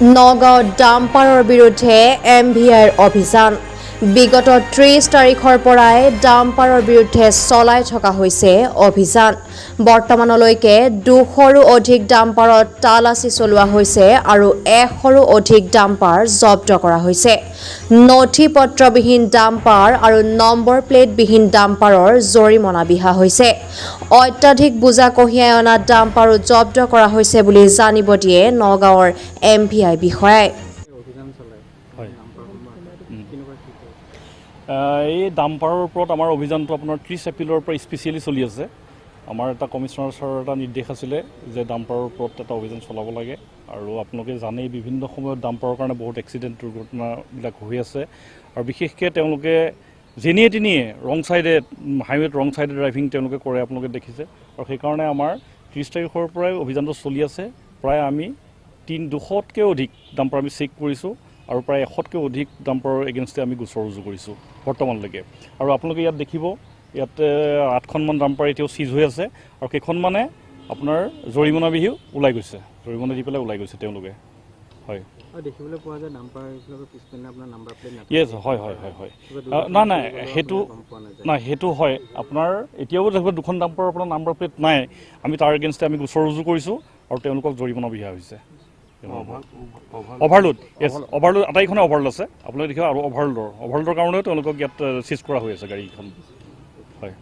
নগাঁও ডাম্পাৰৰ বিৰুদ্ধে MVIৰ অভিযান বিগত 30 তাৰিখৰ পৰাই ডাম্পাৰৰ বিৰুদ্ধে চলাই থকা হৈছে অভিযান বৰ্তমানলৈকে 200ৰো অধিক ডাম্পাৰত তালাচি চলোৱা হৈছে আৰু 100ৰো অধিক ডাম্পাৰ জব্দ কৰা হৈছে নথি পত্ৰবিহীন ডাম্পাৰ আৰু নম্বৰ প্লেট বিহীন ডাম্পাৰৰ জৰিমনা বিহা হৈছে অত্যাধিক বুজা কঢ়িয়াই অনা ডাম্পাৰো জব্দ কৰা হৈছে বুলি জানিব দিয়ে নগাঁৱৰ MVI বিষয়াই এই ডাম্পাৰৰ ওপৰত আমাৰ অভিযানটো আপোনাৰ 30 এপ্ৰিলৰ পৰা স্পেচিয়েলি চলি আছে আমাৰ এটা কমিশনাৰ ছাৰৰ এটা নিৰ্দেশ আছিলে যে ডাম্পাৰৰ ওপৰত এটা অভিযান চলাব লাগে আৰু আপোনালোকে জানেই বিভিন্ন সময়ত ডাম্পাৰৰ কাৰণে বহুত এক্সিডেণ্ট দুৰ্ঘটনাবিলাক হৈ আছে আৰু বিশেষকৈ তেওঁলোকে যেনিয়ে তেনিয়ে ৰং ছাইডে হাইৱেত ৰং ছাইডে ড্ৰাইভিং তেওঁলোকে কৰে আপোনালোকে দেখিছে আৰু সেইকাৰণে আমাৰ 30 তাৰিখৰ পৰাই অভিযানটো চলি আছে প্ৰায় আমি 200তকৈ অধিক ডাম্পাৰ আমি চেক কৰিছোঁ আৰু প্ৰায় 100তকৈ অধিক ডাম্পাৰৰ এগেইনষ্টে আমি গোচৰ ৰুজু কৰিছোঁ বৰ্তমানলৈকে আৰু আপোনালোকে ইয়াত দেখিব ইয়াতে 8খনমান ডাম্পাৰ এতিয়াও চিজ হৈ আছে আৰু কেইখনমানে আপোনাৰ জৰিমনা বিহিও ওলাই গৈছে জৰিমনা দি পেলাই ওলাই গৈছে তেওঁলোকে হয় দেখিবলৈ পোৱা যায় ডাম্পাৰ এইবিলাকৰ পিছপিনে আপোনাৰ নাম্বাৰ প্লেট নাথাকে ইয়েছ হয় নাই সেইটো হয় আপোনাৰ এতিয়াও দেখোন দুখন ডাম্পাৰৰ আপোনাৰ নাম্বাৰ প্লেট নাই আমি তাৰ এগেইনষ্টে আমি গোচৰ ৰুজু কৰিছোঁ আৰু তেওঁলোকক জৰিমনা বিহা হৈছে অভাৰলোড আটাইখনে অভাৰলোড আছে আপোনালোকে দেখিব আৰু অভাৰলোডৰ কাৰণেও তেওঁলোকক ইয়াত চিজ কৰা হৈ আছে গাড়ীখন হয়